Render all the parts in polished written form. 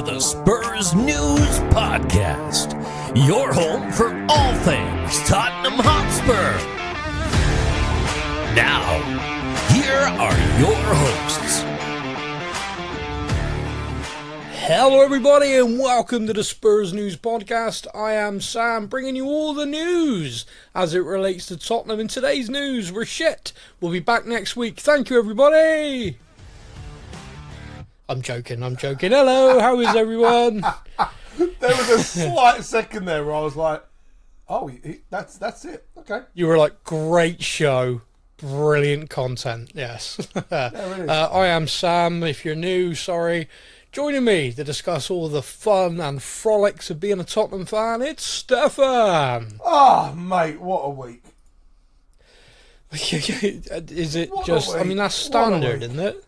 the Spurs News Podcast, your home for all things Tottenham Hotspur. Now, here are your hosts. Hello everybody and welcome to the Spurs News Podcast. I am Sam, bringing you all the news as it relates to Tottenham. In today's news, we're shit. We'll be back next week. Thank you everybody. I'm joking. Hello, how is everyone? There was a slight second there where I was like, oh, that's it. Okay. You were like, great show. Brilliant content. Yes. There it is. I am Sam. If you're new, sorry. Joining me to discuss all the fun and frolics of being a Tottenham fan, it's Stefan. Oh, mate, what a week. Is it What a just, I week. mean, that's What a standard, week. isn't it?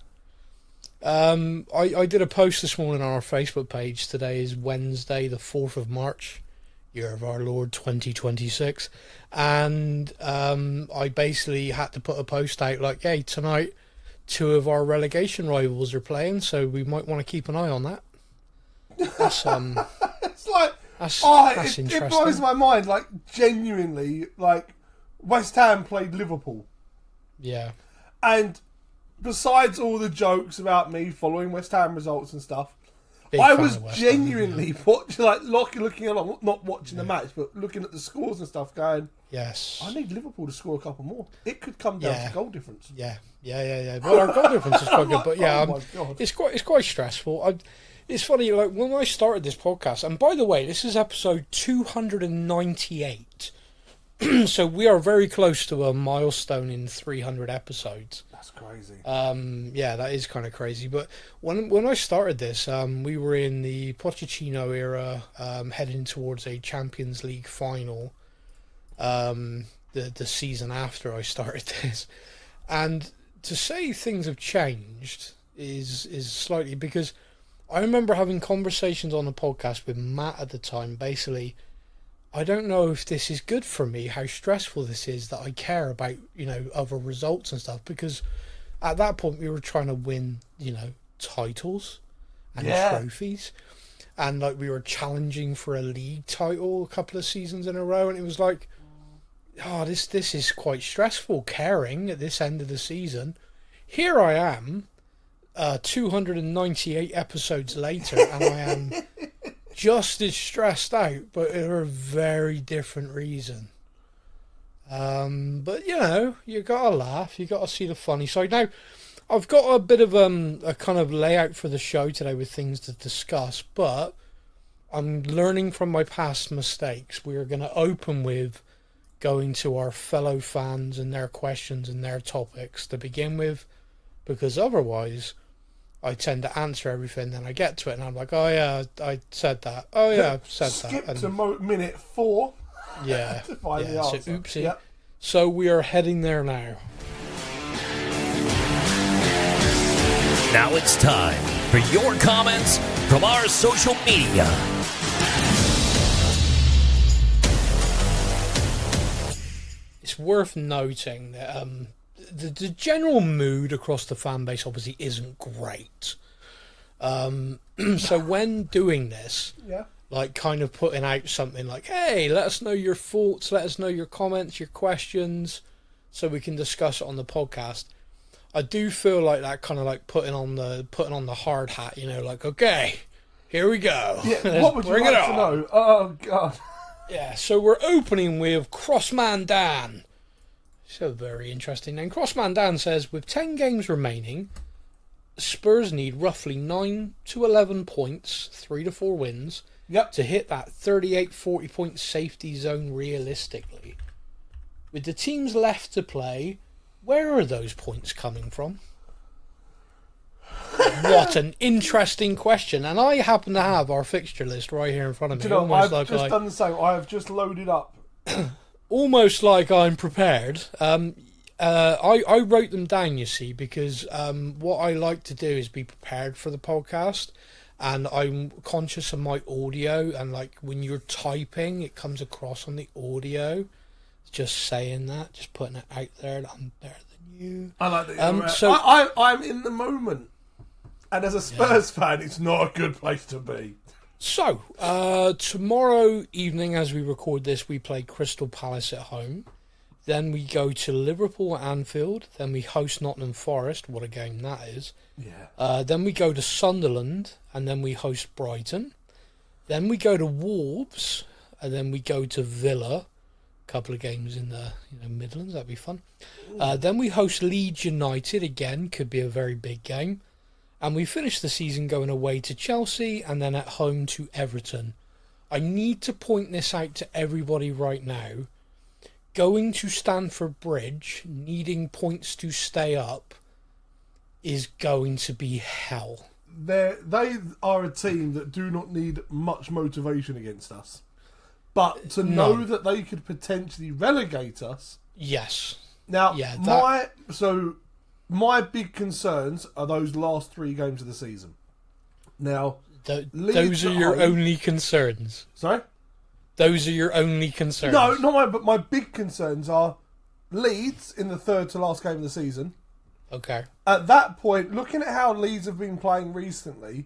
I did a post this morning on our Facebook page. Today is Wednesday, the 4th of March, year of our Lord 2026. And I basically had to put a post out like, hey, tonight, two of our relegation rivals are playing, so we might want to keep an eye on that. That's It's like, that's it interesting. blows my mind. Like, genuinely, like, West Ham played Liverpool. Yeah. And besides all the jokes about me following West Ham results and stuff, Big I fan was of West Ham, genuinely watching, like, looking along, not watching the match, but looking at the scores and stuff, going, Yes. I need Liverpool to score a couple more. It could come down Yeah. to goal difference. Yeah. Well, our goal difference is quite good, but yeah, Oh my God. it's quite stressful. It's funny, like when I started this podcast, and by the way, this is episode 298, so we are very close to a milestone in 300 episodes. That's crazy. Yeah, that is kind of crazy. But when I started this, we were in the Pochettino era, heading towards a Champions League final. The season after I started this, and to say things have changed is slightly, because I remember having conversations on the podcast with Matt at the time. Basically, I don't know if this is good for me, how stressful this is that I care about, other results and stuff, because at that point we were trying to win, titles and trophies, and like we were challenging for a league title a couple of seasons in a row, and it was like, oh, this is quite stressful caring at this end of the season. Here I am, 298 episodes later, and I am just as stressed out, but for a very different reason. But you gotta laugh, you gotta see the funny side. Now, I've got a bit of a kind of layout for the show today with things to discuss, but I'm learning from my past mistakes. We're going to open with going to our fellow fans and their questions and their topics to begin with, because otherwise I tend to answer everything, then I get to it and I'm like, oh yeah, I said that. Oh yeah, I've said Skip that. to minute 4. Yeah. To find the So answer. oopsie. Yep. So we are heading there now. Now it's time for your comments from our social media. It's worth noting that the general mood across the fan base obviously isn't great. So when doing this, Yeah. like kind of putting out something like, hey, let us know your thoughts, let us know your comments, your questions, so we can discuss it on the podcast. I do feel like that kind of like putting on the hard hat, like, okay, here we go. Yeah, what would you Bring like it to on. know? Oh, God. Yeah, so we're opening with Crossman Dan. So very interesting name. Crossman Dan says, with 10 games remaining, Spurs need roughly 9 to 11 points, 3 to 4 wins, Yep. to hit that 38-40 point safety zone realistically. With the teams left to play, where are those points coming from? What an interesting question. And I happen to have our fixture list right here in front of me. Do you know, almost I've just done the same. I have just loaded up. almost like I'm prepared. I wrote them down, you see, because what I like to do is be prepared for the podcast, and I'm conscious of my audio, and like when you're typing, it comes across on the audio. Just saying that, just putting it out there that I'm better than you. I like that. So I'm in the moment. And as a Spurs fan, it's not a good place to be. So, tomorrow evening, as we record this, we play Crystal Palace at home. Then we go to Liverpool at Anfield. Then we host Nottingham Forest. What a game that is. Yeah. Then we go to Sunderland, and then we host Brighton. Then we go to Wolves, and then we go to Villa. A couple of games in the Midlands, that'd be fun. Then we host Leeds United again, could be a very big game. And we finish the season going away to Chelsea and then at home to Everton. I need to point this out to everybody right now. Going to Stamford Bridge, needing points to stay up, is going to be hell. They are a team that do not need much motivation against us. But to know that they could potentially relegate us... Yes. Now, my big concerns are those last 3 games of the season. Now, those are your only concerns. Sorry? Those are your only concerns. No, not mine, but my big concerns are Leeds in the 3rd to last game of the season. Okay. At that point, looking at how Leeds have been playing recently,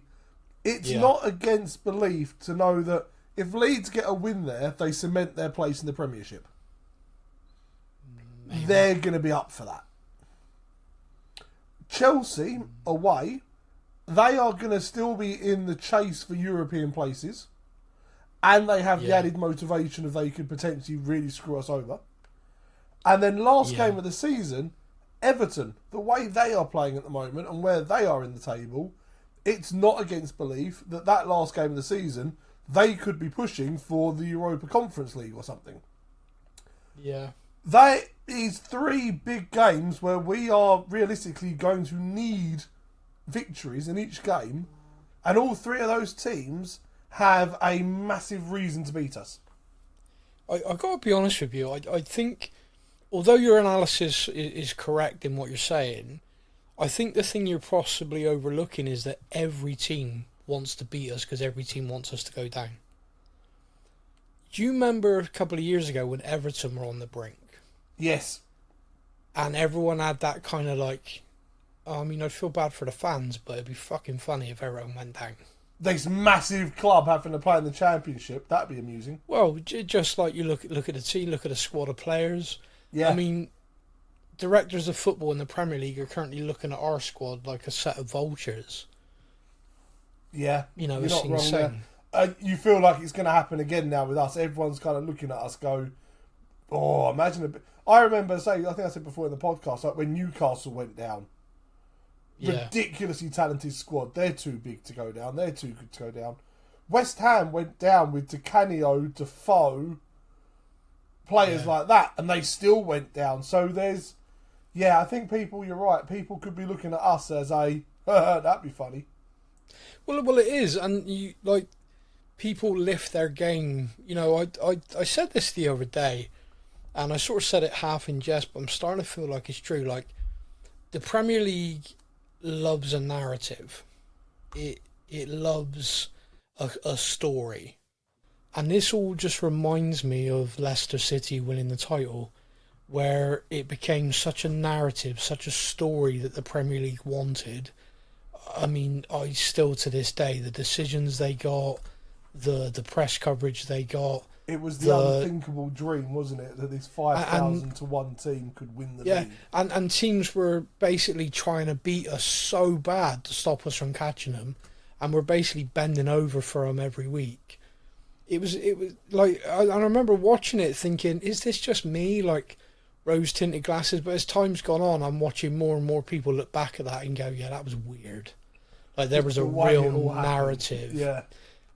it's not against belief to know that if Leeds get a win there, they cement their place in the Premiership. Maybe. They're going to be up for that. Chelsea, away, they are going to still be in the chase for European places. And they have the added motivation of they could potentially really screw us over. And then last game of the season, Everton, the way they are playing at the moment and where they are in the table, it's not against belief that last game of the season, they could be pushing for the Europa Conference League or something. Yeah. That is 3 big games where we are realistically going to need victories in each game, and all 3 of those teams have a massive reason to beat us. I've got to be honest with you. I think, although your analysis is correct in what you're saying, I think the thing you're possibly overlooking is that every team wants to beat us because every team wants us to go down. Do you remember a couple of years ago when Everton were on the brink? Yes. And everyone had that kind of like, I'd feel bad for the fans, but it'd be fucking funny if Everton went down. This massive club having to play in the Championship, that'd be amusing. Well, just like you look at the team, look at a squad of players. Yeah. I mean, directors of football in the Premier League are currently looking at our squad like a set of vultures. Yeah. It's not wrong insane. there. You feel like it's going to happen again now with us. Everyone's kind of looking at us go, oh, imagine a bit. I remember saying, I think I said before in the podcast, like when Newcastle went down. Yeah. Ridiculously talented squad. They're too big to go down. They're too good to go down. West Ham went down with Di Canio, Defoe, players like that, and they still went down. So there's, I think you're right. People could be looking at us as that'd be funny. Well, it is, and people lift their game. I said this the other day, and I sort of said it half in jest, but I'm starting to feel like it's true. Like, the Premier League loves a narrative. It loves a story. And this all just reminds me of Leicester City winning the title, where it became such a narrative, such a story that the Premier League wanted. I mean, I still to this day, the decisions they got, the press coverage they got. It was the unthinkable dream, wasn't it? That this 5,000 to 1 team could win the league. And teams were basically trying to beat us so bad to stop us from catching them, and we're basically bending over for them every week. It was like, I remember watching it thinking, is this just me, like rose-tinted glasses? But as time's gone on, I'm watching more and more people look back at that and go, yeah, that was weird. Like, there was a real narrative. Yeah.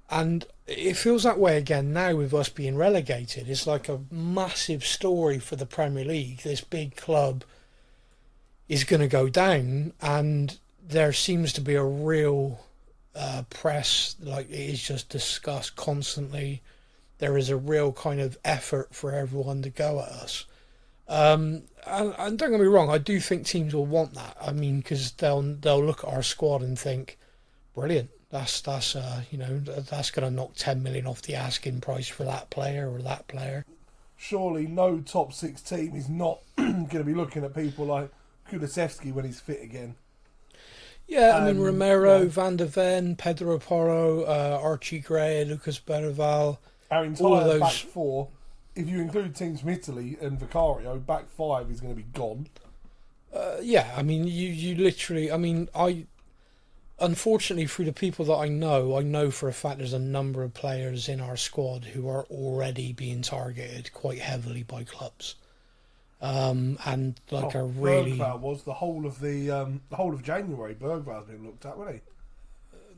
And it feels that way again now with us being relegated. It's like a massive story for the Premier League. This big club is going to go down, and there seems to be a real press, like, it is just discussed constantly. There is a real kind of effort for everyone to go at us. And don't get me wrong, I do think teams will want that. I mean, because they'll look at our squad and think, brilliant. That's going to knock 10 million off the asking price for that player or that player. Surely no top 6 team is not going to be looking at people like Kulusevski when he's fit again. Yeah, I mean, Romero, Van der Ven, Pedro Porro, Archie Gray, Lucas Berval. Our all of entire those... back four, if you include teams from Italy and Vicario, back five is going to be gone. Yeah, I mean, you literally... I mean, unfortunately, through the people that I know for a fact there's a number of players in our squad who are already being targeted quite heavily by clubs. And like a really... Bergvall was the whole of January. Bergvall's been looked at, wasn't he?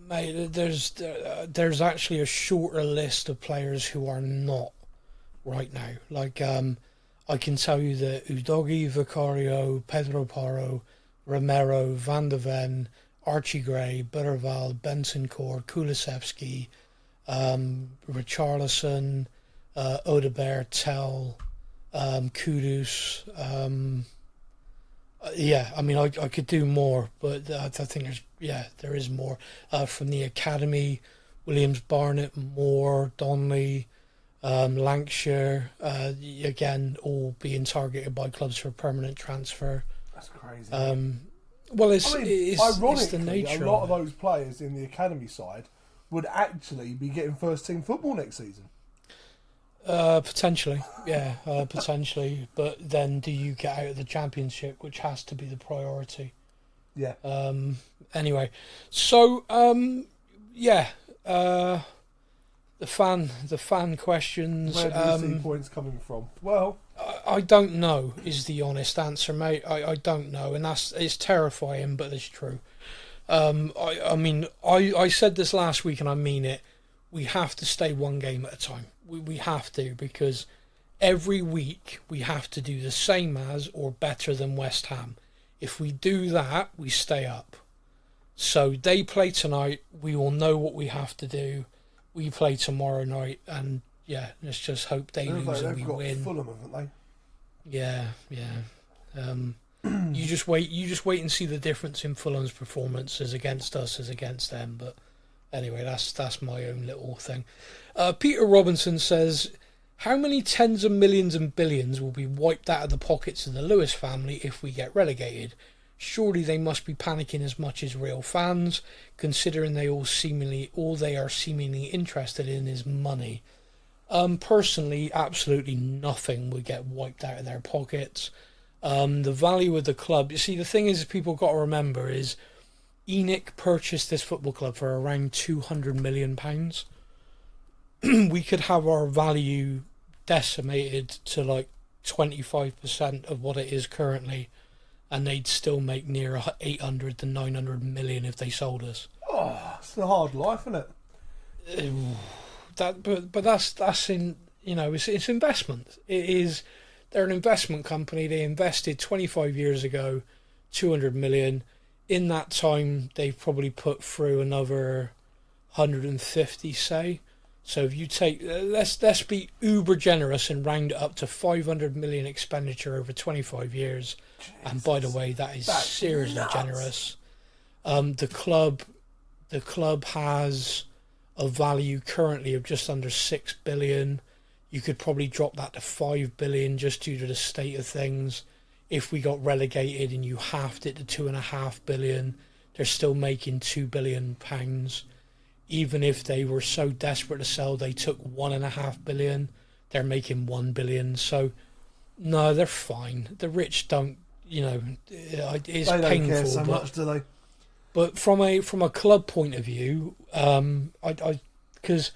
Mate, there's actually a shorter list of players who are not right now. Like, I can tell you that Udogi, Vicario, Pedro Porro, Romero, Van der Ven, Archie Gray, Berval, Benson Core, Kulisevsky, Richarlison, Odebert, Tell, Kudus. Yeah, I mean, I could do more, but I think there is more. From the academy, Williams, Barnett, Moore, Donnelly, Lancashire, again, all being targeted by clubs for permanent transfer. That's crazy. Well, it's ironically, the nature. A lot of those players in the academy side would actually be getting first team football next season. Potentially, yeah, potentially. But then, do you get out of the championship, which has to be the priority? Yeah. Anyway, so yeah, the fan questions. Where do you see points coming from? Well, I don't know is the honest answer, mate. I don't know, and it's terrifying, but it's true. I mean, I said this last week, and I mean it. We have to stay one game at a time. We have to, because every week we have to do the same as or better than West Ham. If we do that, we stay up. So they play tonight. We will know what we have to do. We play tomorrow night, and yeah, let's just hope they lose and we win. Fulham, haven't they? Yeah. You just wait and see the difference in Fulham's performances against us as against them. But anyway, that's my own little thing. Peter Robinson says, how many tens of millions and billions will be wiped out of the pockets of the Lewis family if we get relegated? Surely they must be panicking as much as real fans, considering all they are seemingly interested in is money. Personally, absolutely nothing would get wiped out of their pockets. The value of the club, you see, the thing is, people got to remember is ENIC purchased this football club for around £200 million. We could have our value decimated to like 25% of what it is currently, and they'd still make near 800 to 900 million if they sold us. Oh, it's a hard life, isn't it? But that's in, you know, it's investment. It is. They're an investment company. They invested 25 years ago, 200 million. In that time, they've probably put through another 150, say. So if you take, let's be uber generous and round it up to 500 million expenditure over 25 years. Jesus. And by the way, that's seriously nuts. Generous. The club has a value currently of just under 6 billion. You could probably drop that to 5 billion just due to the state of things. If we got relegated and you halved it to 2.5 billion, they're still making £2 billion. Even if they were so desperate to sell, they took 1.5 billion. They're making 1 billion. So, no, they're fine. The rich don't, you know, it's painful. They don't care so much, do they? But from a club point of view, because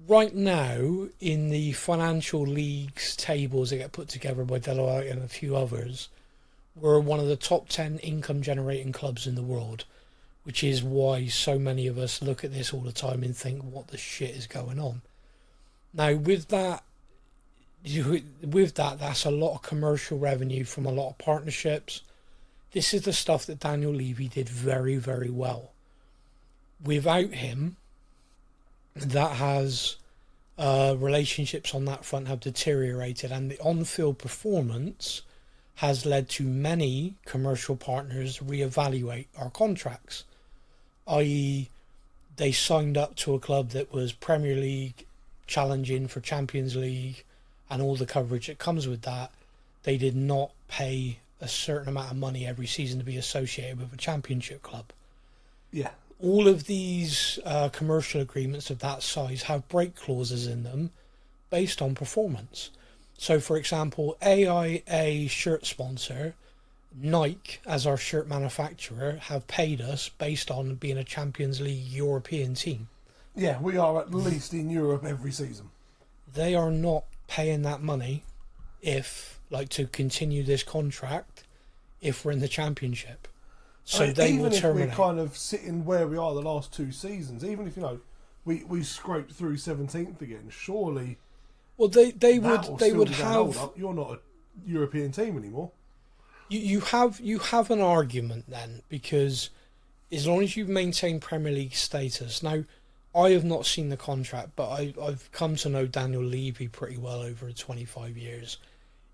right now in the financial leagues tables that get put together by Deloitte and a few others, we're one of the top 10 income generating clubs in the world, which is why so many of us look at this all the time and think, what the shit is going on? Now, with that, that's a lot of commercial revenue from a lot of partnerships. This is the stuff that Daniel Levy did very, very well. Without him, that has relationships on that front have deteriorated, and the on-field performance has led to many commercial partners reevaluate our contracts, i.e. they signed up to a club that was Premier League, challenging for Champions League and all the coverage that comes with that. They did not pay a certain amount of money every season to be associated with a championship club. Yeah. All of these commercial agreements of that size have break clauses in them based on performance. So, for example, AIA shirt sponsor, Nike, as our shirt manufacturer, have paid us based on being a Champions League European team. Yeah, we are at least in Europe every season. They are not paying that money to continue this contract if we're in the Championship. So they will terminate. Even if we're kind of sitting where we are the last 2 seasons, even if, we scraped through 17th again, surely... Well, they would have... Up. You're not a European team anymore. You have an argument then, because as long as you maintain Premier League status... Now, I have not seen the contract, but I've come to know Daniel Levy pretty well over 25 years.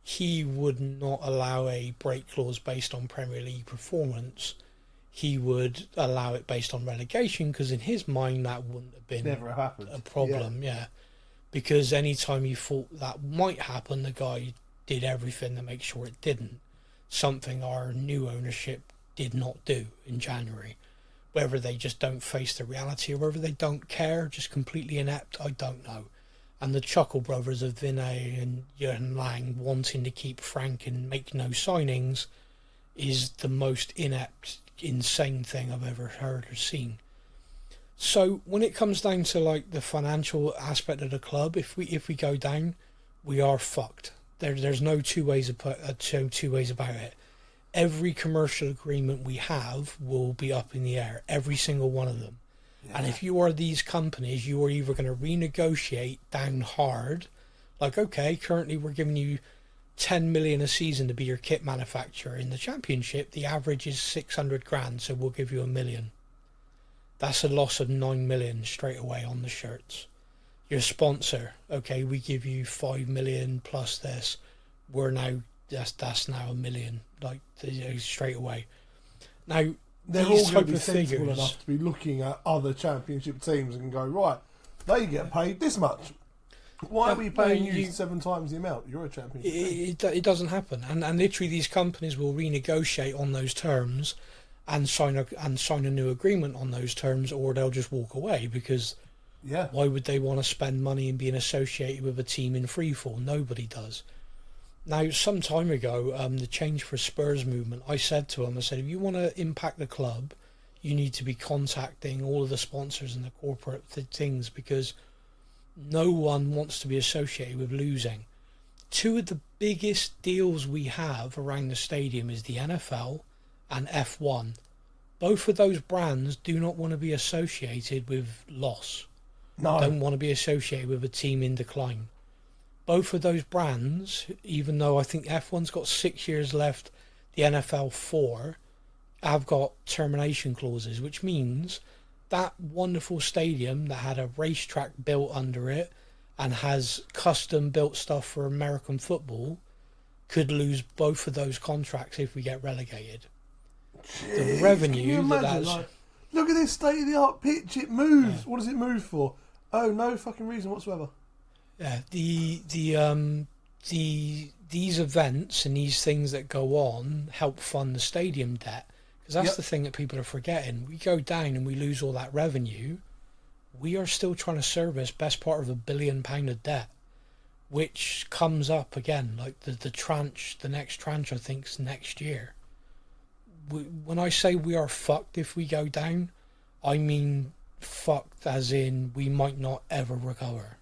He would not allow a break clause based on Premier League performance. He would allow it based on relegation, because in his mind that wouldn't have been never happened. A problem, yeah. Because any time you thought that might happen, the guy did everything to make sure it didn't. Something our new ownership did not do in January. Whether they just don't face the reality or whether they don't care, just completely inept, I don't know. And the Chuckle brothers of Vinay and Jurgen Lang wanting to keep Frank and make no signings is the most inept, insane thing I've ever heard or seen. So when it comes down to the financial aspect of the club, if we go down, we are fucked. There's no two ways about it. Every commercial agreement we have will be up in the air, every single one of them. Yeah. And if you are these companies, you are either going to renegotiate down hard, okay, currently we're giving you 10 million a season to be your kit manufacturer. In the Championship, the average is 600 grand, so we'll give you $1 million. That's a loss of 9 million straight away on the shirts. Your sponsor, okay, we give you 5 million plus this. That's now $1 million, straight away. Now, they're all going to be sensible enough to be looking at other Championship teams and go, right, they get paid this much. Why are we paying you 7 times the amount? You're a Championship team. It doesn't happen, and literally these companies will renegotiate on those terms and sign a new agreement on those terms, or they'll just walk away, because why would they want to spend money and being associated with a team in freefall? Nobody does. Now, some time ago, the Change for Spurs movement, I said to them, if you want to impact the club, you need to be contacting all of the sponsors and the corporate things, because no one wants to be associated with losing. 2 of the biggest deals we have around the stadium is the NFL and F1. Both of those brands do not want to be associated with loss. No. Don't want to be associated with a team in decline. Both of those brands, even though I think F1's got 6 years left, the NFL 4, have got termination clauses, which means that wonderful stadium that had a racetrack built under it and has custom built stuff for American football could lose both of those contracts if we get relegated. Jeez, the revenue look at this state of the art pitch, it moves. What does it move for? Oh, no fucking reason whatsoever. Yeah, these events and these things that go on help fund the stadium debt, because that's the thing that people are forgetting. We go down and we lose all that revenue. We are still trying to service best part of £1 billion of debt, which comes up again, the next tranche I think's next year. When I say we are fucked if we go down, I mean fucked as in we might not ever recover.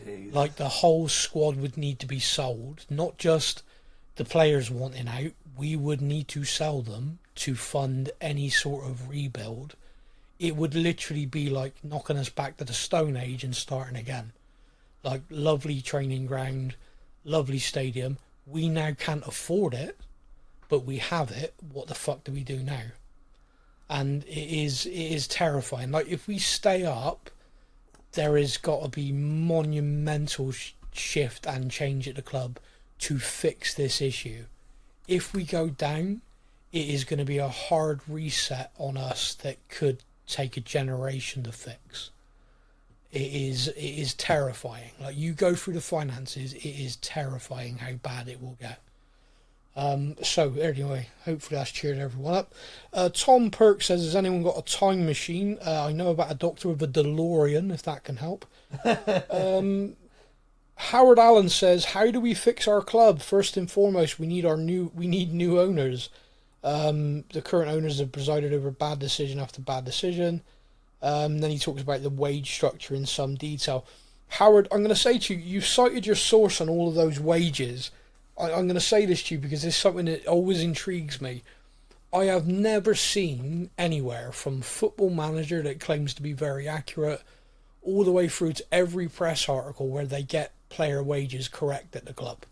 Jeez. The whole squad would need to be sold, not just the players wanting out. We would need to sell them to fund any sort of rebuild. It would literally be like knocking us back to the Stone Age and starting again. Lovely training ground, lovely stadium. We now can't afford it, but we have it. What the fuck do we do now? And it is terrifying. If we stay up, there has got to be monumental shift and change at the club to fix this issue. If we go down, it is going to be a hard reset on us that could take a generation to fix. It is terrifying. You go through the finances, it is terrifying how bad it will get. So anyway, hopefully that's cheered everyone up. Tom Perk says, has anyone got a time machine? I know about a doctor with a DeLorean, if that can help. Howard Allen says, how do we fix our club? First and foremost, we need new owners. The current owners have presided over bad decision after bad decision. Then he talks about the wage structure in some detail. Howard, I'm going to say to you, you've cited your source on all of those wages. I'm going to say this to you because it's something that always intrigues me. I have never seen anywhere from Football Manager that claims to be very accurate all the way through to every press article where they get player wages correct at the club.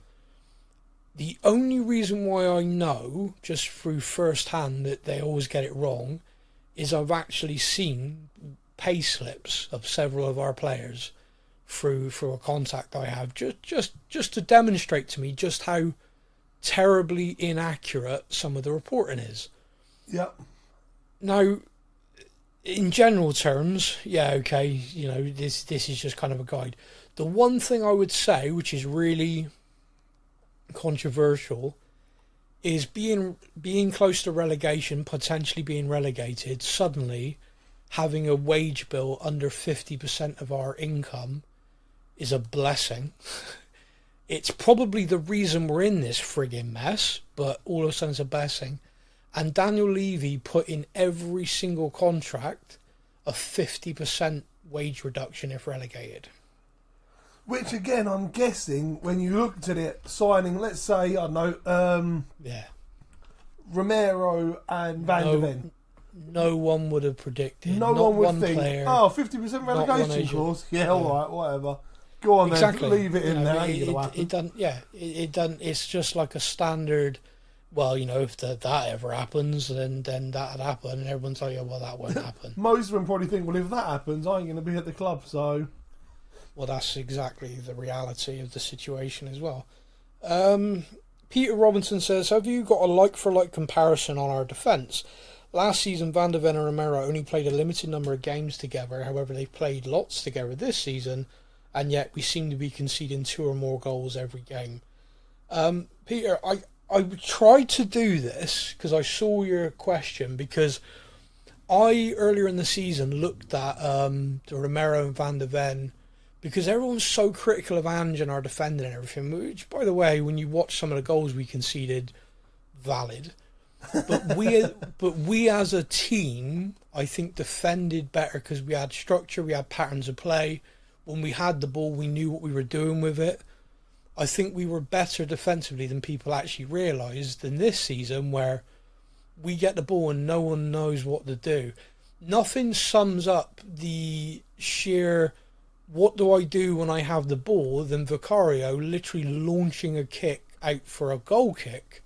The only reason why I know, just through first hand, that they always get it wrong is I've actually seen pay slips of several of our players through a contact I have, just to demonstrate to me just how terribly inaccurate some of the reporting is. Yep. Now, in general terms, yeah, okay, you know, this is just kind of a guide. The one thing I would say, which is really controversial, is being close to relegation, potentially being relegated, suddenly having a wage bill under 50% of our income is a blessing. It's probably the reason we're in this frigging mess, but all of a sudden it's a blessing. And Daniel Levy put in every single contract a 50% wage reduction if relegated. Which again, I'm guessing when you looked at it, signing, let's say, I don't know, Romero and Van de Ven. No one would have predicted. No Not one would think, player, 50% relegation clause. Yeah, all right, whatever. Go on exactly. then, leave it in there. It doesn't. Yeah, it doesn't. It's just like a standard. Well, you know, if that ever happens, then that'd happen, and everyone's like, yeah, well, that won't happen. Most of them probably think, well, if that happens, I ain't going to be at the club, so. Well, that's exactly the reality of the situation as well. Peter Robinson says, have you got a like-for-like comparison on our defence? Last season, Van de Ven and Romero only played a limited number of games together. However, they played lots together this season, and yet we seem to be conceding 2 or more goals every game. Peter, I tried to do this because I saw your question, because I, earlier in the season, looked at the Romero and Van de Ven, because everyone's so critical of Ange and our defending and everything, which, by the way, when you watch some of the goals we conceded, valid. But we as a team, I think, defended better because we had structure, we had patterns of play. When we had the ball, we knew what we were doing with it. I think we were better defensively than people actually realised in this season, where we get the ball and no one knows what to do. Nothing sums up the sheer what do I do when I have the ball than Vicario literally launching a kick out for a goal kick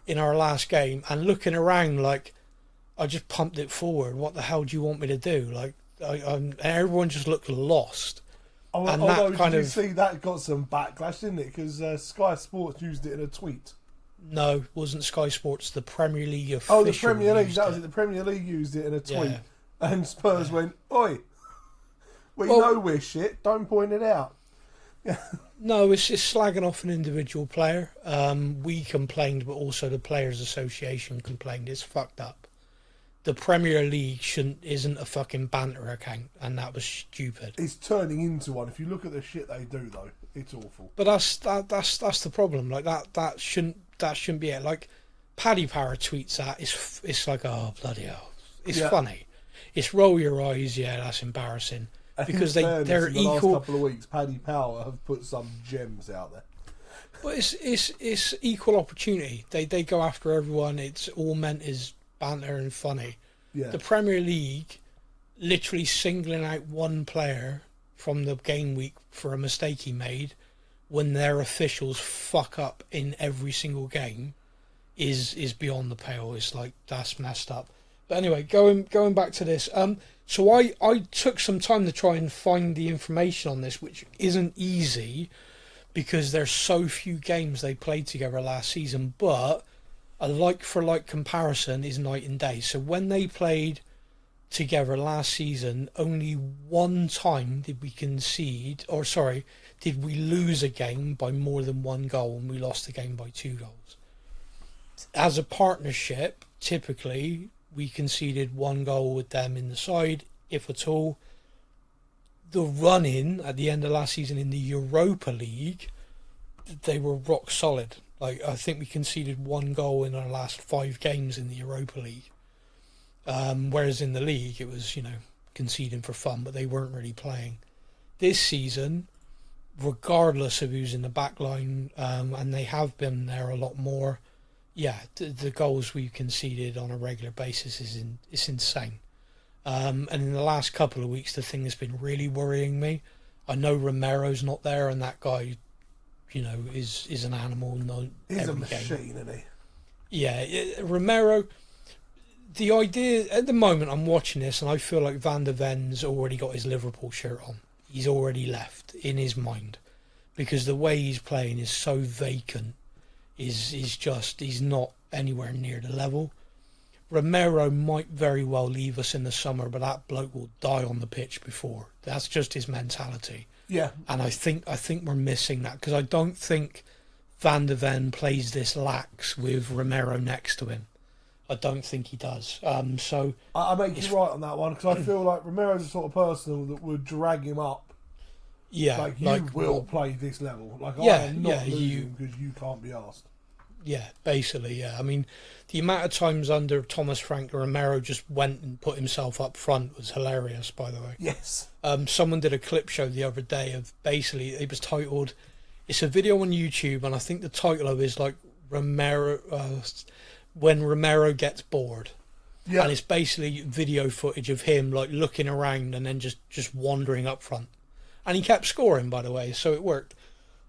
in our last game and looking around like, I just pumped it forward. What the hell do you want me to do? Like, everyone just looked lost. Although, did you see that got some backlash, didn't it? Because Sky Sports used it in a tweet. No, it wasn't Sky Sports. The Premier League official. Oh, the Premier League. That was it. The Premier League used it in a tweet. Yeah. And Spurs went, oi, we know we're shit. Don't point it out. No, it's just slagging off an individual player. We complained, but also the Players Association complained. It's fucked up. The Premier League isn't a fucking banter account, and that was stupid. It's turning into one. If you look at the shit they do, though, it's awful. But that's the problem. Like that shouldn't be it. Like Paddy Power tweets that. It's like, oh bloody hell. It's funny. It's roll your eyes. Yeah, that's embarrassing. Because they're in the equal. Last couple of weeks, Paddy Power have put some gems out there. But it's equal opportunity. They go after everyone. It's all meant as banter and funny. Yeah. The Premier League literally singling out one player from the game week for a mistake he made when their officials fuck up in every single game is beyond the pale. It's like, that's messed up. But anyway, going back to this. So I took some time to try and find the information on this, which isn't easy because there's so few games they played together last season, but a like-for-like comparison is night and day. So when they played together last season, only one time did we did we lose a game by more than one goal, and we lost the game by 2 goals. as a partnership, typically we conceded 1 goal with them in the side, if at all. The run-in at the end of last season in the Europa League, they were rock solid. Like, I think we conceded 1 goal in our last 5 games in the Europa League. Whereas in the league, it was, conceding for fun, but they weren't really playing. This season, regardless of who's in the back line, and they have been there a lot more, the goals we've conceded on a regular basis is insane. And in the last couple of weeks, the thing that's been really worrying me, I know Romero's not there, and that guy, is an animal. He's a machine, isn't he? Yeah, Romero. The idea at the moment, I'm watching this, and I feel like Van der Ven's already got his Liverpool shirt on. He's already left in his mind, because the way he's playing is so vacant. He's not anywhere near the level. Romero might very well leave us in the summer, but that bloke will die on the pitch before. That's just his mentality. Yeah. And I think we're missing that, because I don't think Van der Ven plays this lax with Romero next to him. I don't think he does. So I make you right on that one, because I feel like Romero's the sort of person that would drag him up. Yeah. Like, you will play this level. Like, I am not losing because you can't be asked. Yeah, basically, yeah. I mean, the amount of times under Thomas Frank Romero just went and put himself up front was hilarious, by the way. Yes. Someone did a clip show the other day of basically, it was titled, it's a video on YouTube, and I think the title of it is like Romero, when Romero gets bored. Yeah. And it's basically video footage of him like looking around and then just wandering up front. And he kept scoring, by the way, so it worked.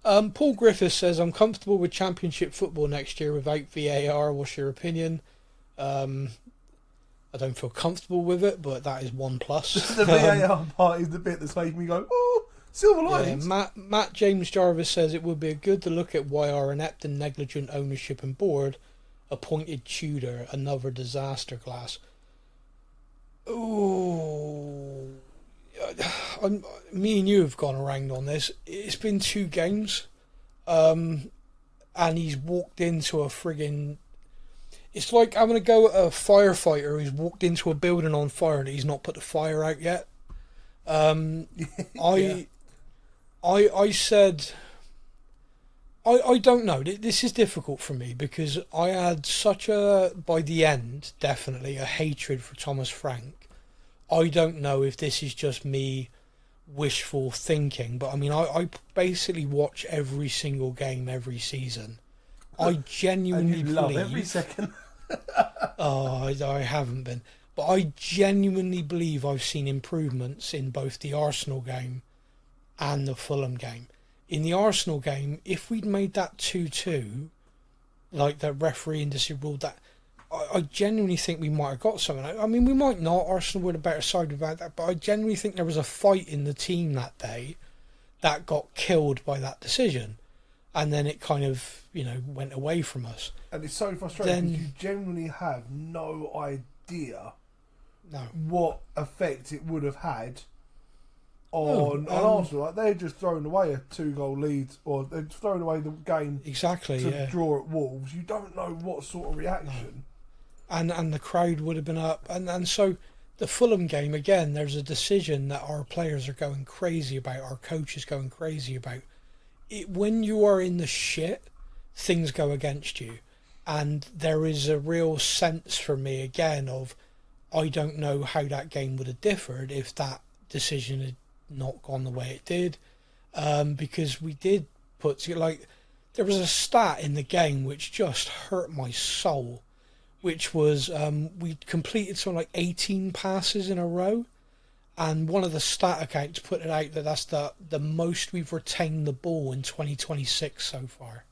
Paul Griffiths says, I'm comfortable with Championship football next year without VAR. What's your opinion? I don't feel comfortable with it, but that is one plus. The VAR part is the bit that's making me go, oh, silver linings. Yeah, Matt James Jarvis says it would be good to look at why our inept and negligent ownership and board appointed Tudor another disaster class. Oh, me and you have gone around on this. It's been 2 games, and he's walked into a friggin'... It's like having to go at a firefighter who's walked into a building on fire and he's not put the fire out yet. I said... I don't know. This is difficult for me, because I had such by the end, definitely, a hatred for Thomas Frank. I don't know if this is just me wishful thinking, but I mean, I basically watch every single game every season. I genuinely and you love every second. I haven't been, but I genuinely believe I've seen improvements in both the Arsenal game and the Fulham game. In the Arsenal game, if we'd made that 2-2, like the referee industry ruled that, I genuinely think we might have got something. I mean, we might not. Arsenal were the better side without that, but I genuinely think there was a fight in the team that day that got killed by that decision, and then it kind of, went away from us. And it's so frustrating because you genuinely have no idea what effect it would have had on Arsenal. Like, they're just throwing away a 2-goal lead, or they're throwing away the game to draw at Wolves. You don't know what sort of reaction. No. And the crowd would have been up. And so the Fulham game, again, there's a decision that our players are going crazy about, our coach is going crazy about. When you are in the shit, things go against you. And there is a real sense for me, again, of I don't know how that game would have differed if that decision had not gone the way it did. Because we did there was a stat in the game which just hurt my soul, which was we completed something like 18 passes in a row, and one of the stat accounts put it out that that's the most we've retained the ball in 2026 so far.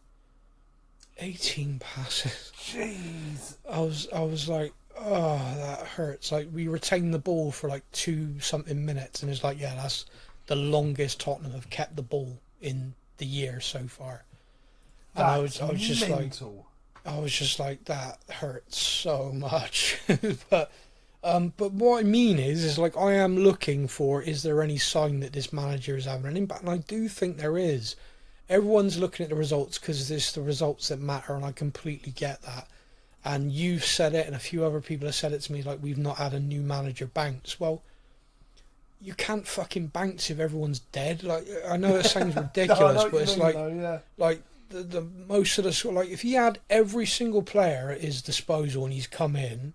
18 passes. Jeez. I was like, oh, that hurts. Like, we retained the ball for like 2-something minutes, and it's like, yeah, that's the longest Tottenham have kept the ball in the year so far. And I was just mental. I was just like, that hurts so much. But what I mean is like, I am looking for, is there any sign that this manager is having an impact? And I do think there is. Everyone's looking at the results because it's the results that matter, and I completely get that. And you've said it, and a few other people have said it to me, like, we've not had a new manager bounce. Well, you can't fucking bounce if everyone's dead. Like, I know it sounds ridiculous, but it's like, like the most of the sort of, like, if he had every single player at his disposal and he's come in,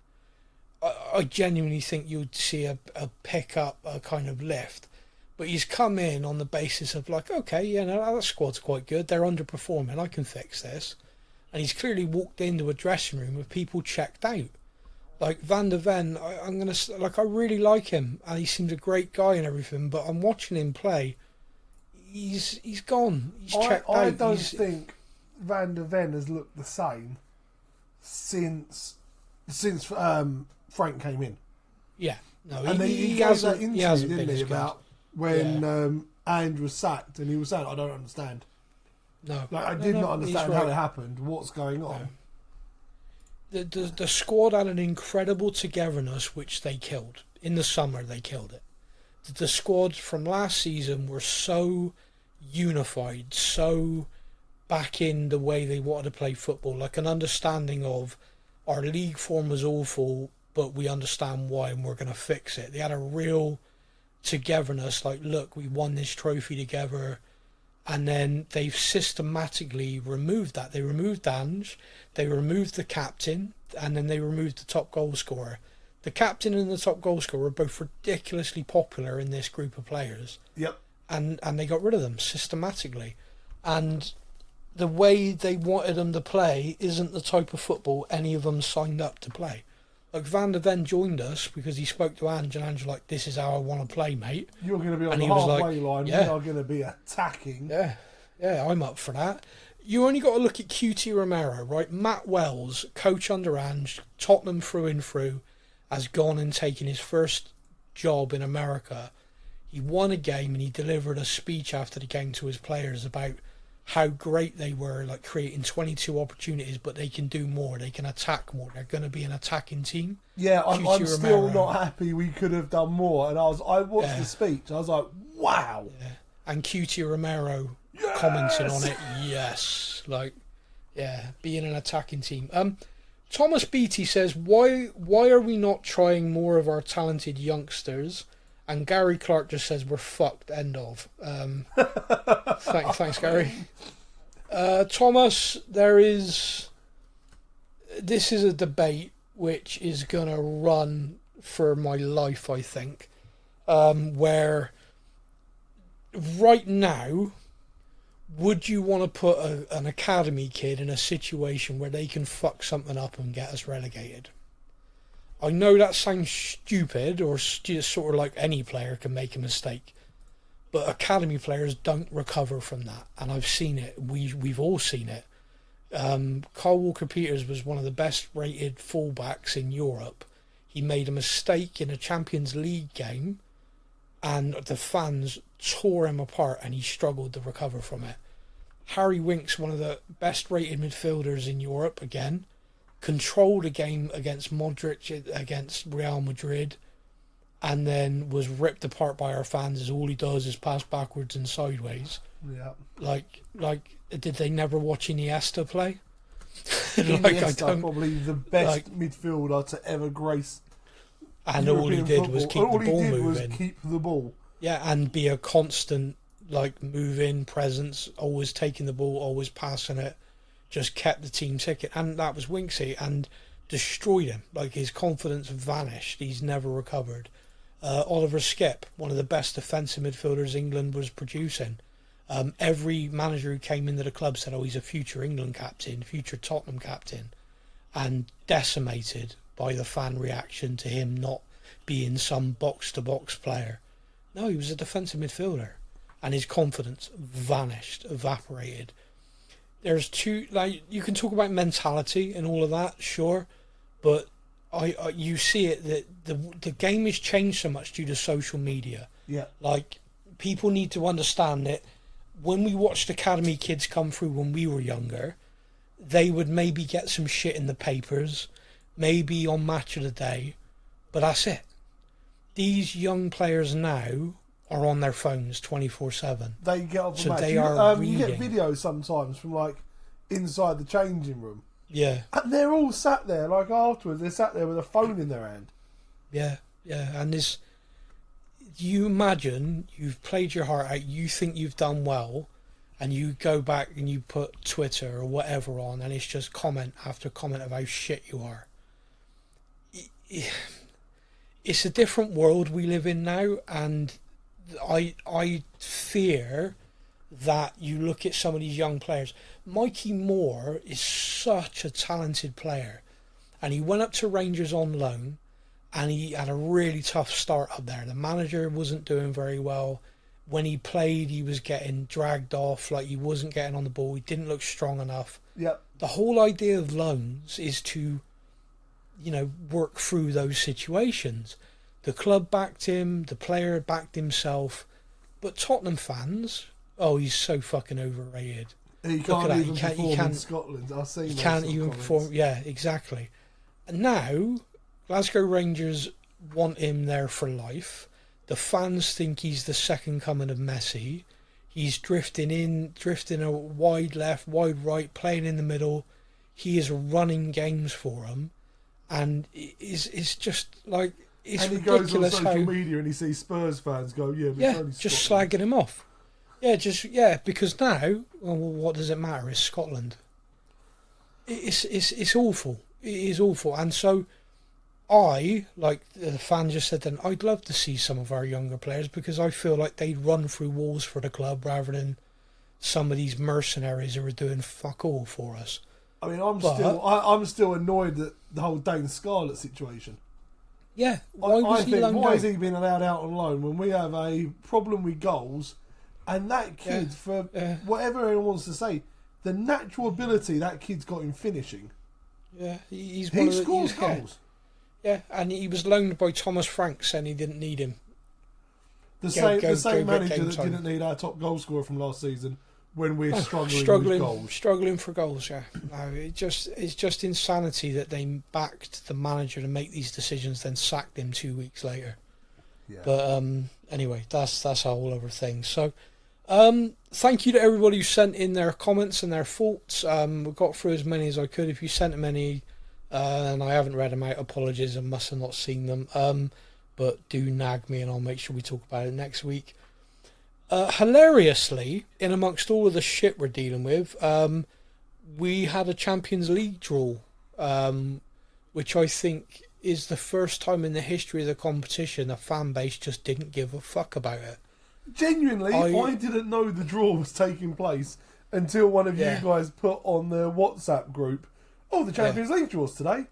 I genuinely think you'd see a pick up, a kind of lift. But he's come in on the basis of like, okay, yeah, no, that squad's quite good. They're underperforming. I can fix this. And he's clearly walked into a dressing room with people checked out. Like Van der Ven, I really like him, and he seems a great guy and everything. But I'm watching him play. He's gone. He's checked out. I don't think Van der Ven has looked the same since Frank came in. Yeah, no, and he gave that interview, didn't he, about when Ange was sacked, and he was saying, "I don't understand." No, like I did not understand how it happened. What's going on? No. The squad had an incredible togetherness, which they killed. In the summer, they killed it. The squad from last season were so unified, so back in the way they wanted to play football, like an understanding of our league form was awful, but we understand why and we're going to fix it. They had a real togetherness, like, look, we won this trophy together. And then they've systematically removed that. They removed Ange, they removed the captain, and then they removed the top goal scorer. The captain and the top goal scorer were both ridiculously popular in this group of players. Yep. And they got rid of them systematically. And the way they wanted them to play isn't the type of football any of them signed up to play. Like Van der Ven joined us because he spoke to Ange, and Ange was like, "This is how I want to play, mate." You're going to be on the halfway line. Yeah. We are going to be attacking. Yeah, I'm up for that. You only got to look at QT Romero, right? Matt Wells, coach under Ange, Tottenham through and through, has gone and taken his first job in America. He won a game and he delivered a speech after the game to his players about how great they were, like creating 22 opportunities, but they can do more. They can attack more. They're going to be an attacking team. Yeah, I'm still not happy. We could have done more. And I watched the speech. I was like, wow. Yeah. And QT Romero commenting on it. Yes, like, yeah, being an attacking team. Thomas Beattie says, why are we not trying more of our talented youngsters? And Gary Clark just says, we're fucked, end of. Thanks, Gary. Thomas, this is a debate which is going to run for my life, I think, where right now, would you want to put an academy kid in a situation where they can fuck something up and get us relegated? I know that sounds stupid, or just sort of like any player can make a mistake, but academy players don't recover from that, and I've seen it. We've all seen it. Kyle Walker-Peters was one of the best rated fullbacks in Europe. He made a mistake in a Champions League game, and the fans tore him apart, and he struggled to recover from it. Harry Winks, one of the best rated midfielders in Europe, again, controlled a game against Modric, against Real Madrid, and then was ripped apart by our fans as all he does is pass backwards and sideways. Yeah. Like, did they never watch Iniesta play? Iniesta, probably the best midfielder to ever grace. And European all he did football. was keep the ball moving. All he did was keep the ball. Yeah, and be a constant, like, move-in presence, always taking the ball, always passing it. Just kept the team ticking, and that was Winksy, and destroyed him. Like, his confidence vanished. He's never recovered. Oliver Skipp, one of the best defensive midfielders England was producing. Every manager who came into the club said, "Oh, he's a future England captain, future Tottenham captain," and decimated by the fan reaction to him not being some box-to-box player. No, he was a defensive midfielder, and his confidence vanished, evaporated. There's two, like, you can talk about mentality and all of that, sure, but you see it that the game has changed so much due to social media. Yeah. Like, people need to understand that when we watched academy kids come through when we were younger, they would maybe get some shit in the papers, maybe on Match of the Day, but that's it. These young players now are on their phones 24/7. They get off the so match. They are you get reading. videos sometimes from like inside the changing room Yeah. And they're all sat there, like afterwards, they're sat there with a phone in their hand. Yeah, and this, you imagine you've played your heart out, you think you've done well, and you go back and you put Twitter or whatever on, and it's just comment after comment of how shit you are. It's a different world we live in now, and I fear that you look at some of these young players. Mikey Moore is such a talented player, and he went up to Rangers on loan, and he had a really tough start up there. The manager wasn't doing very well. When he played, he was getting dragged off, like he wasn't getting on the ball. He didn't look strong enough. Yep. The whole idea of loans is to, work through those situations. The club backed him, the player backed himself, but Tottenham fans, he's so fucking overrated. He can't even perform in Scotland. I've seen. He can't even perform. Yeah, exactly. And now, Glasgow Rangers want him there for life. The fans think he's the second coming of Messi. He's drifting a wide left, wide right, playing in the middle. He is running games for him, and it's just like it's and he ridiculous. Goes on social media and he sees Spurs fans go, just slagging him off. Because now, what does it matter? It's Scotland. It's awful. It is awful, and so. Like the fan just said then, I'd love to see some of our younger players because I feel like they'd run through walls for the club rather than some of these mercenaries who are doing fuck all for us. I mean, I'm still annoyed at the whole Dane Scarlett situation. Yeah, why has he been allowed out on loan when we have a problem with goals? And that kid, for whatever anyone wants to say, the natural ability that kid's got in finishing. Yeah, he scores goals. Yeah, and he was loaned by Thomas Frank, saying he didn't need him. The same manager that didn't need our top goal scorer from last season when we're struggling with goals. Struggling for goals, yeah. No, it's just insanity that they backed the manager to make these decisions, then sacked him 2 weeks later. Yeah. But anyway, that's a whole other thing. So, thank you to everybody who sent in their comments and their thoughts. We got through as many as I could. If you sent them any... and I haven't read them out, apologies, I must have not seen them, but do nag me and I'll make sure we talk about it next week. Hilariously, in amongst all of the shit we're dealing with, we had a Champions League draw, which I think is the first time in the history of the competition a fan base just didn't give a fuck about it. Genuinely, I didn't know the draw was taking place until one of you guys put on the WhatsApp group, the Champions League draws today.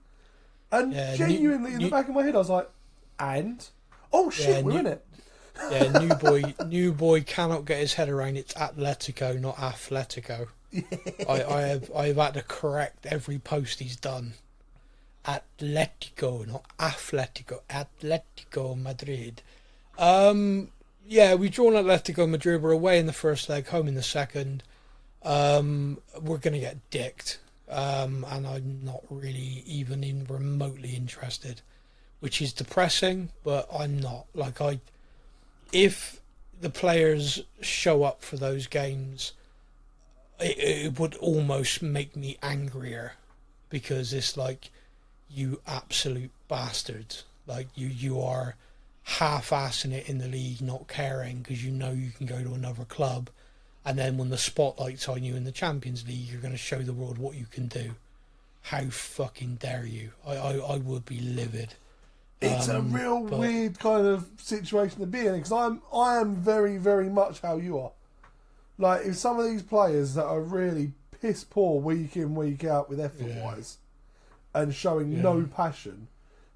And genuinely, in the back of my head, I was like, we're in it. Yeah, new boy cannot get his head around it's Atletico, not Atletico. I've had to correct every post he's done. Atletico, not Atletico. Atletico Madrid. We've drawn Atletico Madrid. We're away in the first leg, home in the second. We're going to get dicked. And I'm not really even remotely interested, which is depressing, but I'm not. If the players show up for those games, it would almost make me angrier, because it's like, you absolute bastards. Like, you are half-assing it in the league, not caring, because you know you can go to another club. And then when the spotlight's on you in the Champions League, you're going to show the world what you can do. How fucking dare you? I would be livid. It's a real weird kind of situation to be in, because I am very, very much how you are. Like, if some of these players that are really piss poor week in, week out with effort-wise and showing no passion,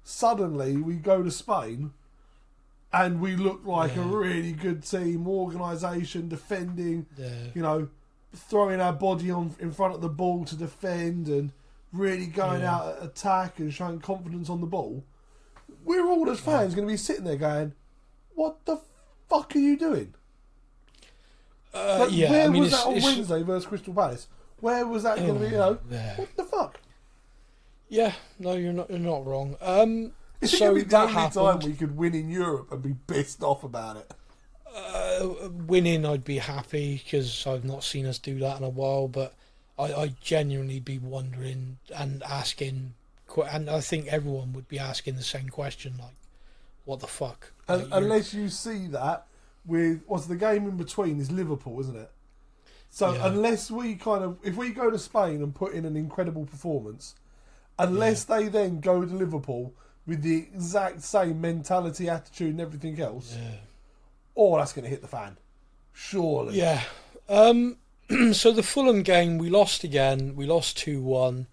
suddenly we go to Spain and we look like a really good team, organisation, defending, throwing our body on in front of the ball to defend and really going out at attack and showing confidence on the ball. We're all as fans going to be sitting there going, what the fuck are you doing? Where was that on Wednesday versus Crystal Palace? Where was that going to be, what the fuck? Yeah, no, you're not wrong. Is it going to be the only time we could win in Europe and be pissed off about it? Winning, I'd be happy, because I've not seen us do that in a while, but I genuinely be wondering and asking, and I think everyone would be asking the same question, like, what the fuck? Like, unless you see that with what's the game in between is Liverpool, isn't it? So unless we if we go to Spain and put in an incredible performance, unless they then go to Liverpool with the exact same mentality, attitude, and everything else, that's going to hit the fan. Surely. Yeah. So the Fulham game, we lost again. We lost 2-1.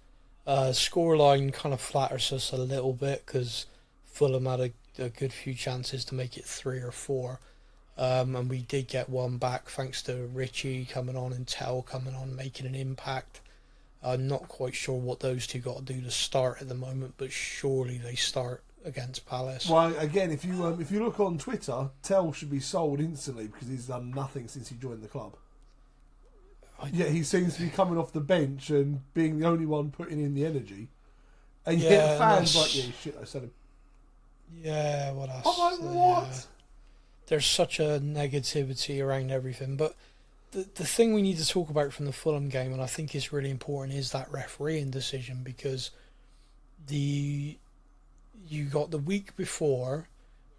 Scoreline kind of flatters us a little bit because Fulham had a good few chances to make it 3 or 4. And we did get one back thanks to Richie coming on and Tell coming on, making an impact. I'm not quite sure what those two got to do to start at the moment, but surely they start against Palace. Well, again, if you look on Twitter, Tell should be sold instantly because he's done nothing since he joined the club. Yet he seems to be coming off the bench and being the only one putting in the energy. And yet the fans like, shit, I said him. Yeah, what else? I'm like, what? There's such a negativity around everything. But the thing we need to talk about from the Fulham game, and I think is really important, is that refereeing decision, because you got the week before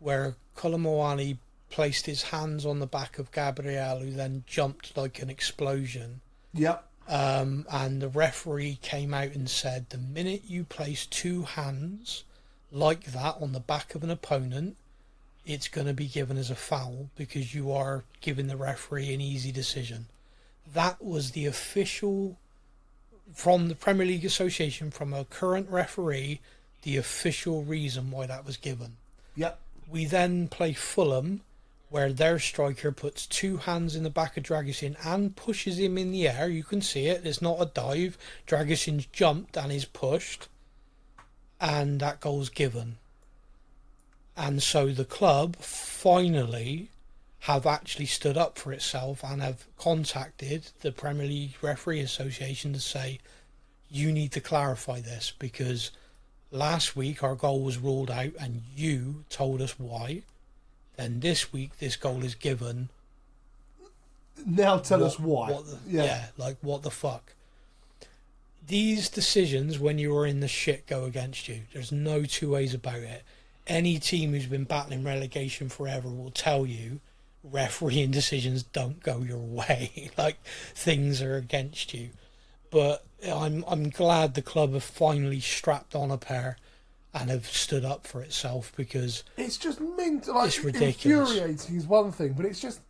where Kolomoani placed his hands on the back of Gabriel, who then jumped like an explosion. Yep. And the referee came out and said, the minute you place 2 hands like that on the back of an opponent, it's going to be given as a foul because you are giving the referee an easy decision. That was the official, from the Premier League Association, from a current referee, the official reason why that was given. Yep. We then play Fulham, where their striker puts 2 hands in the back of Dragusin and pushes him in the air. You can see it. It's not a dive. Dragusin's jumped and is pushed. And that goal's given. And so the club finally have actually stood up for itself and have contacted the Premier League Referee Association to say, you need to clarify this because last week our goal was ruled out and you told us why. Then this week this goal is given. Now tell us why. What the fuck? These decisions, when you are in the shit, go against you. There's no two ways about it. Any team who's been battling relegation forever will tell you refereeing decisions don't go your way. Like, things are against you. But I'm glad the club have finally strapped on a pair and have stood up for itself, because it's just mental. Like, it's ridiculous. Infuriating is one thing, but it's just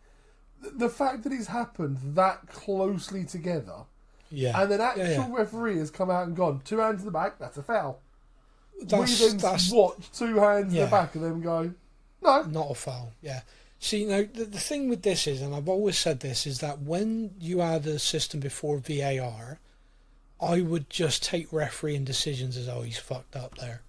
the fact that it's happened that closely together. Yeah. And an actual referee has come out and gone, 2 hands in the back, that's a foul. We then watch 2 hands in the back and then go, no. Not a foul, yeah. See, now, the thing with this is, and I've always said this, is that when you had a system before VAR, I would just take refereeing decisions as, oh, he's fucked up there.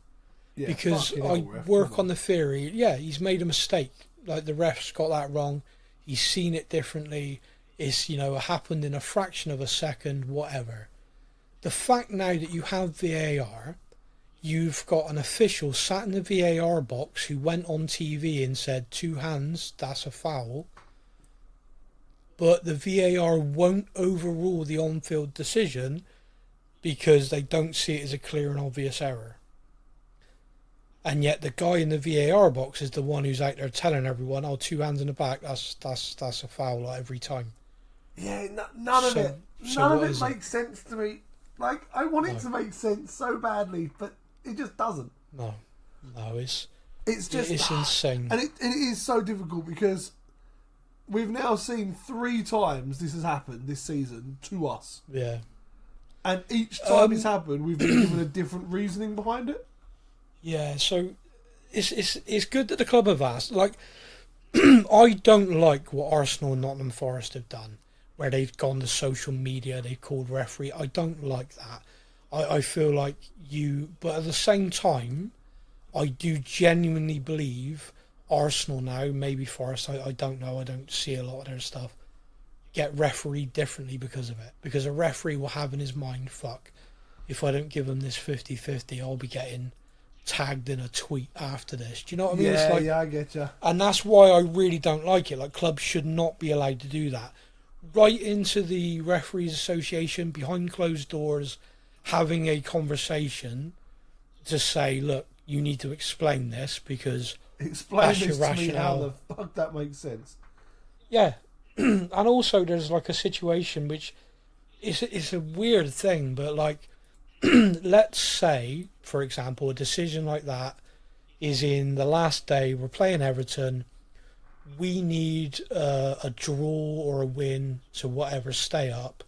Yeah, because I work on the theory, he's made a mistake. Like, the ref's got that wrong. He's seen it differently. It's, it happened in a fraction of a second, whatever. The fact now that you have VAR, you've got an official sat in the VAR box who went on TV and said 2 hands, that's a foul. But the VAR won't overrule the on-field decision because they don't see it as a clear and obvious error. And yet the guy in the VAR box is the one who's out there telling everyone, oh, 2 hands in the back, that's a foul, like, every time. Yeah, none of it makes sense to me. Like, I want it to make sense so badly, but it just doesn't. No, it's just... It's insane. And it is so difficult because we've now seen 3 times this has happened this season to us. Yeah. And each time it's happened, we've been given a different reasoning behind it. Yeah, so it's good that the club have asked. Like, I don't like what Arsenal and Nottingham Forest have done, where they've gone to social media, they've called referee. I don't like that. I feel like but at the same time, I do genuinely believe Arsenal now, maybe Forest, I don't know, I don't see a lot of their stuff, get refereed differently because of it. Because a referee will have in his mind, fuck, if I don't give him this 50-50, I'll be getting tagged in a tweet after this. Do you know what I mean? Yeah, I get you. And that's why I really don't like it. Like, clubs should not be allowed to do that. right into the referees association behind closed doors, having a conversation to say, look, you need to explain this because Explain that's this your to me how rationale. the fuck that makes sense. Yeah. And also there's like a situation which is a weird thing, but like let's say, for example, a decision like that is in the last day, we're playing Everton, we need a draw or a win to whatever stay up.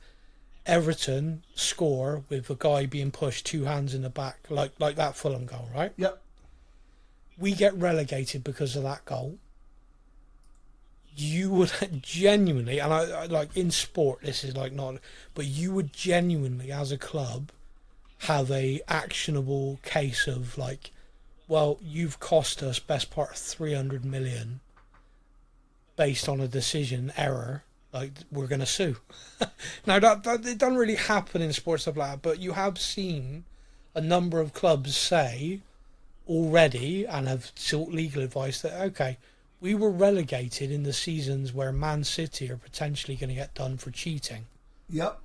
Everton score with a guy being pushed 2 hands in the back, like that Fulham goal, right? Yep. We get relegated because of that goal. You would genuinely, and I like in sport, this is like not, but you would genuinely, as a club, have a actionable case of like, well, you've cost us best part of 300 million based on a decision error. Like, we're going to sue. Now, that it doesn't really happen in sports stuff like that, but you have seen a number of clubs say already and have sought legal advice that, okay, we were relegated in the seasons where Man City are potentially going to get done for cheating. Yep.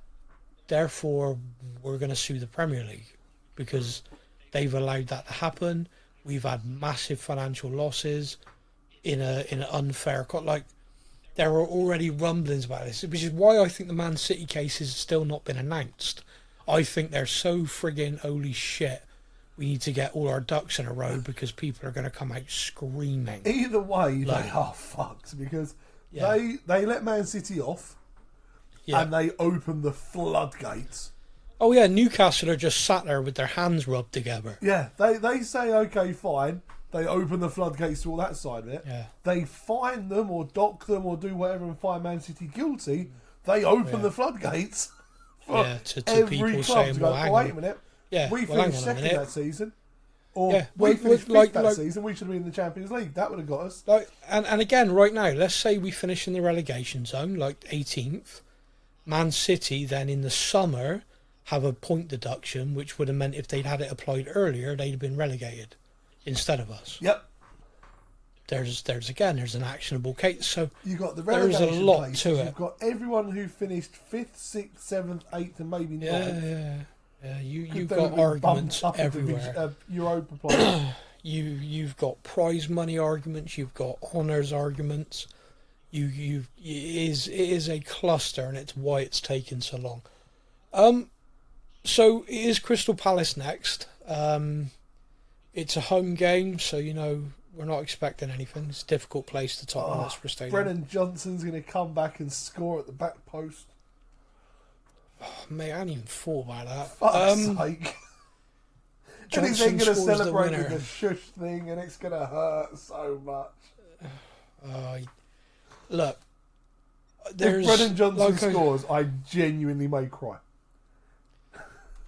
Therefore, we're going to sue the Premier League because they've allowed that to happen. We've had massive financial losses in an unfair like. There are already rumblings about this, which is why I think the Man City case has still not been announced. I think they're so friggin' holy shit. We need to get all our ducks in a row because people are going to come out screaming. Either way, Like, they are fucked because Yeah. they let Man City off Yeah. and they open the floodgates. Oh yeah, Newcastle are just sat there with their hands rubbed together. Yeah, they say, okay, fine. They open the floodgates to all that side of it. Yeah. They fine them or dock them or do whatever and find Man City guilty. They open the floodgates for To every people club saying, to go, well, hang wait a on. minute. Yeah, We well, hang finished on a second minute. that season. Or Yeah, we well, finished fifth like- that season. We should have been in the Champions League. That would have got us. Like, and again, right now, let's say we finish in the relegation zone, like 18th. Man City then in the summer have a point deduction, which would have meant if they'd had it applied earlier, they'd have been relegated instead of us. Yep. There's an actionable case. So You've got the There's a relegation lot places. to it. You've got everyone who finished 5th, 6th, 7th, 8th and maybe 9th. You've Could got then be bumped arguments up a everywhere. division, Europa place. You've got prize money arguments. You've got honours arguments. It is a cluster, and it's why it's taken so long. So it is Crystal Palace next. It's a home game, so we're not expecting anything. It's a difficult place to Tottenham Hotspur Stadium. Brennan Johnson's going to come back and score at the back post. Mate, I hadn't even thought about that. Fuck's sake. And he's then Johnson going to scores the celebrate winner. with the shush thing, and it's going to hurt so much. Look, If there's Brennan Johnson like scores, I genuinely may cry.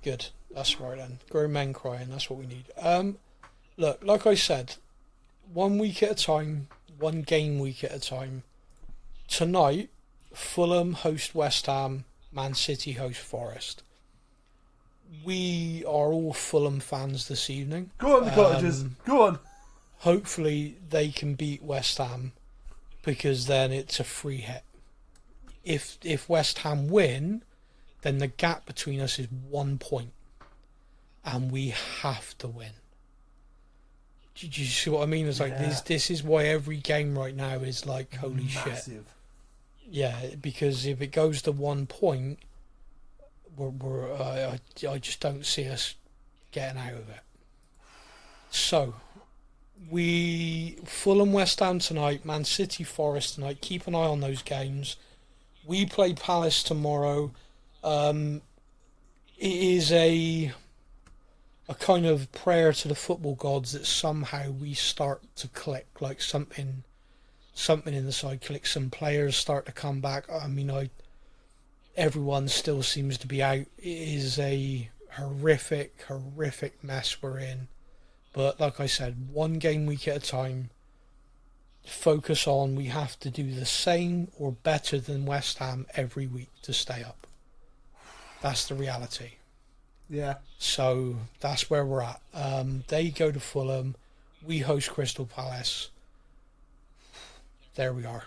Good, that's right then. Grown men crying, that's what we need. Look, like I said, 1 week at a time, one game week at a time. Tonight, Fulham host West Ham, Man City host Forest. We are all Fulham fans this evening. Go on, the Cottagers. Go on. Hopefully they can beat West Ham because then it's a free hit. If West Ham win, then the gap between us is 1 point. And we have to win. Do you see what I mean? It's like this is why every game right now is like holy shit. Massive. Yeah, because if it goes to 1 point, I just don't see us getting out of it. So, Fulham West Ham tonight, Man City Forest tonight. Keep an eye on those games. We play Palace tomorrow. It is a kind of prayer to the football gods that somehow we start to click, like something in the side clicks. Some players start to come back. I mean, everyone still seems to be out. It is a horrific mess we're in. But like I said, one game week at a time. Focus on, we have to do the same or better than West Ham every week to stay up. That's the reality. Yeah. So that's where we're at. They go to Fulham. We host Crystal Palace. There we are.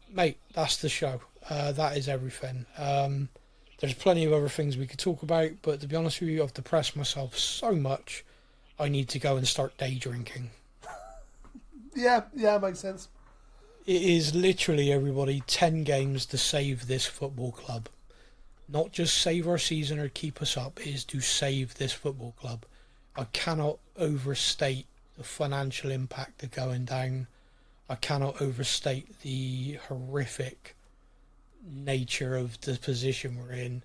Mate, that's the show. That is everything. There's plenty of other things we could talk about, but to be honest with you, I've depressed myself so much, I need to go and start day drinking. Yeah, makes sense. It is literally, everybody, 10 games to save this football club. Not just save our season or keep us up, it is to save this football club. I cannot overstate the financial impact of going down. I cannot overstate the horrific nature of the position we're in.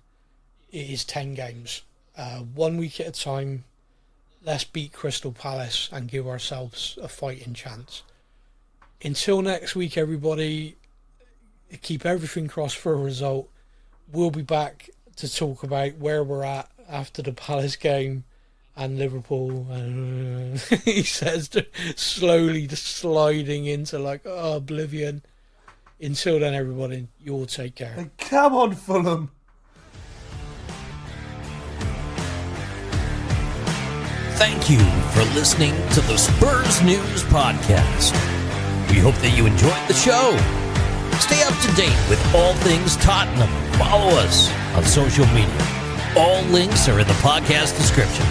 It is 10 games. 1 week at a time. Let's beat Crystal Palace and give ourselves a fighting chance. Until next week, everybody, keep everything crossed for a result. We'll be back to talk about where we're at after the Palace game and Liverpool. He says, slowly sliding into oblivion. Until then, everybody, you all take care. And come on, Fulham. Thank you for listening to the Spurs News Podcast. We hope that you enjoyed the show. Stay up to date with all things Tottenham. Follow us on social media. All links are in the podcast description.